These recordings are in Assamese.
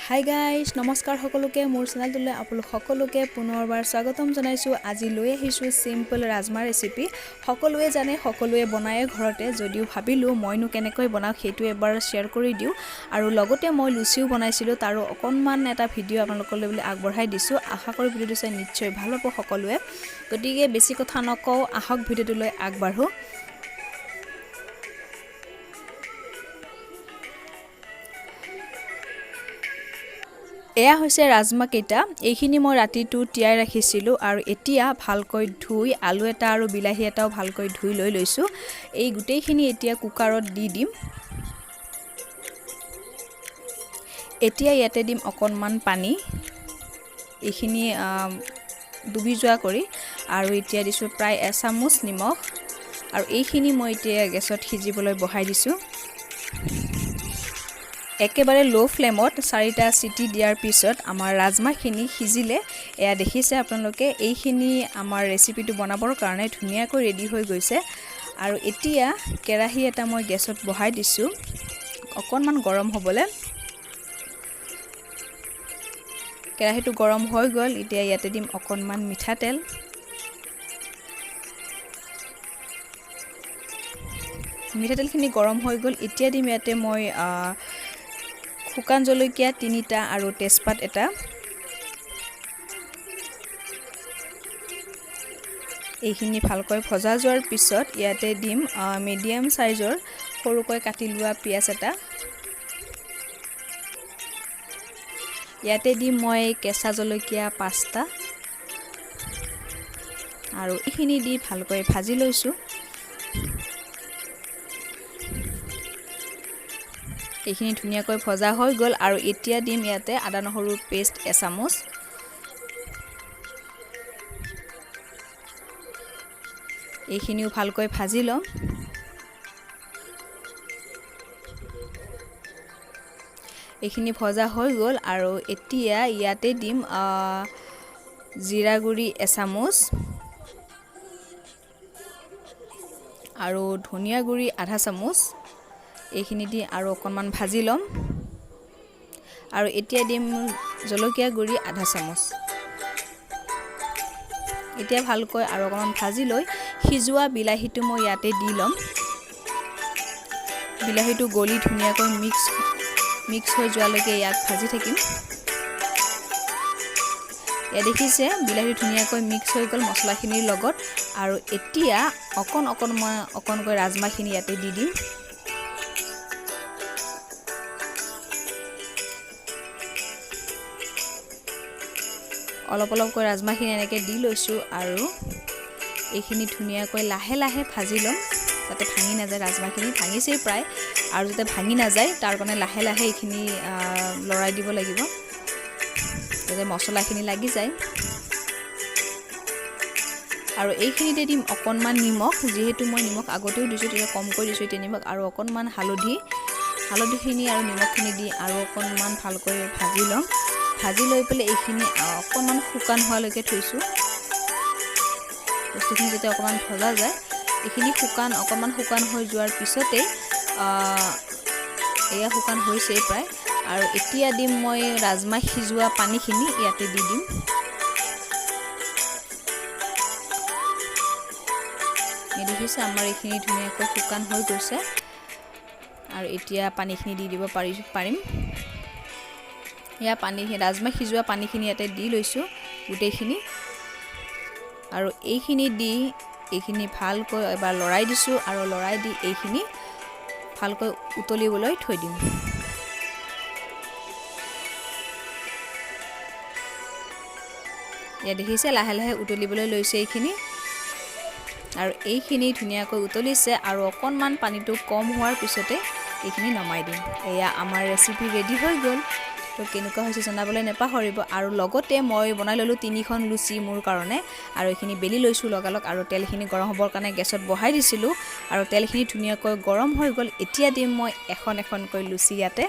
হাই গাইজ নমস্কাৰ সকলোকে মোৰ চেনেলটোলৈ আপোনালোক সকলোকে পুনৰবাৰ স্বাগতম জনাইছোঁ। আজি লৈ আহিছোঁ চিম্পল ৰাজমা ৰেচিপি। সকলোৱে জানে, সকলোৱে বনায় ঘৰতে, যদিও ভাবিলোঁ মইনো কেনেকৈ বনাওঁ সেইটো এবাৰ শ্বেয়াৰ কৰি দিওঁ। আৰু লগতে মই লুচিও বনাইছিলোঁ, তাৰো অকণমান এটা ভিডিঅ' আপোনালোকলৈ বুলি আগবঢ়াই দিছোঁ। আশা কৰোঁ ভিডিঅ'টো চাই নিশ্চয় ভাল পাব সকলোৱে। গতিকে বেছি কথা নকওঁ, আহক ভিডিঅ'টোলৈ আগবাঢ়োঁ। এয়া হৈছে ৰাজমা কেইটা। এইখিনি মই ৰাতিটো তিয়াই ৰাখিছিলোঁ আৰু এতিয়া ভালকৈ ধুই আলু এটা আৰু বিলাহী এটাও ভালকৈ ধুই লৈ লৈছোঁ। এই গোটেইখিনি এতিয়া কুকাৰত দি দিম। এতিয়া ইয়াতে দিম অকণমান পানী, এইখিনি ডুবি যোৱা কৰি, আৰু এতিয়া দিছোঁ প্ৰায় এচামুচ নিমখ, আৰু এইখিনি মই এতিয়া গেছত সিজিবলৈ বহাই দিছোঁ। একেবাৰে ল' ফ্লেমত 4টা চিটি দিয়াৰ পিছত আমাৰ ৰাজমাখিনি সিজিলে। এয়া দেখিছে আপোনালোকে, এইখিনি আমাৰ ৰেচিপিটো বনাবৰ কাৰণে ধুনীয়াকৈ ৰেডি হৈ গৈছে। আৰু এতিয়া কেৰাহী এটা মই গেছত বহাই দিছোঁ অকণমান গৰম হ'বলৈ। কেৰাহীটো গৰম হৈ গ'ল। এতিয়া ইয়াতে দিম অকণমান মিঠাতেল, মিঠাতেলখিনি গৰম হৈ গ'ল। এতিয়া দিম ইয়াতে মই শুকান জলকীয়া 3টা আৰু তেজপাত এটা। এইখিনি ভালকৈ ভজা যোৱাৰ পিছত ইয়াতে দিম মিডিয়াম চাইজৰ সৰুকৈ কাটি লোৱা পিঁয়াজ এটা। ইয়াতে দিম মই কেঁচা জলকীয়া 5টা, আৰু এইখিনি দি ভালকৈ ভাজি লৈছোঁ। এইখিনি ধুনীয়াকৈ ভজা হৈ গ'ল। আৰু এতিয়া দিম ইয়াতে আদা নহৰুৰ পেষ্ট এচামুচ। এইখিনিও ভালকৈ ভাজি ল'ম। এইখিনি ভজা হৈ গ'ল। আৰু এতিয়া ইয়াতে দিম জিৰা গুড়ি এচামুচ আৰু ধনিয়া গুড়ি আধা চামুচ। এইখিনি দি আৰু অকণমান ভাজি ল'ম। আৰু এতিয়া দিম জলকীয়া গুড়ি আধা চামুচ। এতিয়া ভালকৈ আৰু অকণমান ভাজি লৈ সিজোৱা বিলাহীটো মই ইয়াতে দি ল'ম। বিলাহীটো গলি ধুনীয়াকৈ মিক্স হৈ যোৱালৈকে ইয়াক ভাজি থাকিম। এয়া দেখিছে, বিলাহী ধুনীয়াকৈ মিক্স হৈ গ'ল মছলাখিনিৰ লগত। আৰু এতিয়া অকণকৈ ৰাজমাখিনি ইয়াতে দি দিম। অলপকৈ ৰাজমাখিনি এনেকৈ দি লৈছোঁ, আৰু এইখিনি ধুনীয়াকৈ লাহে লাহে ভাজি ল'ম যাতে ভাঙি নাযায়। ৰাজমাখিনি ভাঙিছেই প্ৰায়, আৰু যাতে ভাঙি নাযায় তাৰ কাৰণে লাহে লাহে এইখিনি লৰাই দিব লাগিব যাতে মছলাখিনি লাগি যায়। আৰু এইখিনিতে দিম অকণমান নিমখ, যিহেতু মই নিমখ আগতেও দিছোঁ, তেতিয়া কমকৈ দিছোঁ এতিয়া নিমখ। আৰু অকণমান হালধিখিনি আৰু নিমখখিনি দি আৰু অকণমান ভালকৈ ভাজি ল'ম। ভাজি লৈ পেলাই এইখিনি অকণমান শুকান হোৱালৈকে থৈছোঁ। বস্তুখিনি যেতিয়া অকণমান ভজা যায়, এইখিনি অকণমান শুকান হৈ যোৱাৰ পিছতেই এয়া শুকান হৈছেই প্ৰায়। আৰু এতিয়া দিম মই ৰাজমা সিজোৱা পানীখিনি ইয়াতে দি দিম। দেখিছে আমাৰ এইখিনি ধুনীয়াকৈ শুকান হৈ গৈছে। আৰু এতিয়া পানীখিনি দি দিব পাৰিম। এয়া ৰাজমা সিজোৱা পানীখিনি ইয়াতে দি লৈছোঁ গোটেইখিনি। আৰু এইখিনি ভালকৈ এবাৰ লৰাই দিছোঁ, আৰু লৰাই দি এইখিনি ভালকৈ উতলিবলৈ থৈ দিম। এয়া দেখিছে লাহে লাহে উতলিবলৈ লৈছে এইখিনি। আৰু এইখিনি ধুনীয়াকৈ উতলিছে, আৰু অকণমান পানীটো কম হোৱাৰ পিছতে এইখিনি নমাই দিম। এয়া আমাৰ ৰেচিপি ৰেডি হৈ গ'ল। তো কেনেকুৱা হৈছে জনাবলৈ নাপাহৰিব। আৰু লগতে মই বনাই ল'লোঁ 3খন লুচি মোৰ কাৰণে, আৰু এইখিনি বেলি লৈছোঁ লগালগ। আৰু তেলখিনি গৰম হ'বৰ কাৰণে গেছত বহাই দিছিলোঁ, আৰু তেলখিনি ধুনীয়াকৈ গৰম হৈ গ'ল। এতিয়া দিম মই এখনকৈ লুচি ইয়াতে।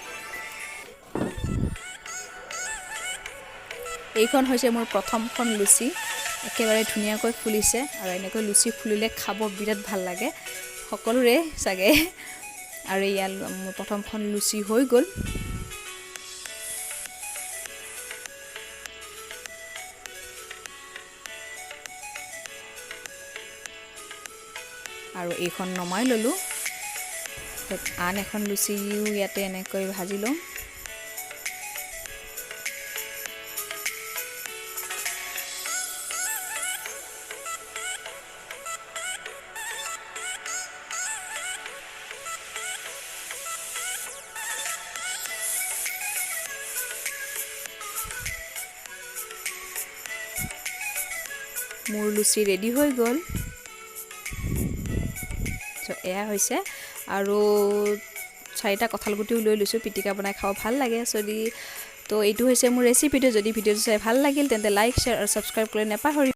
এইখন হৈছে মোৰ প্ৰথমখন লুচি। একেবাৰে ধুনীয়াকৈ ফুলিছে, আৰু এনেকৈ লুচি ফুলিলে খাব বিৰাট ভাল লাগে সকলোৰে চাগে। আৰু ইয়াত মোৰ প্ৰথমখন লুচি হৈ গ'ল। আৰু এইখন নমাই ল'লোঁ আন এখন লুচিও ইয়াতে এনেকৈ ভাজি ল'ম মোৰ লুচি ৰেডি হৈ গ'ল তো এয়া হৈছে আৰু 4টা কঁঠাল গুটিও লৈ লৈছোঁ পিটিকা বনাই খাব ভাল লাগে যদি তো এইটো হৈছে মোৰ ৰেচিপিটো যদি ভিডিঅ'টো চাই ভাল লাগিল তেন্তে লাইক শ্বেয়াৰ আৰু ছাবস্ক্ৰাইব কৰি নেপাহৰিব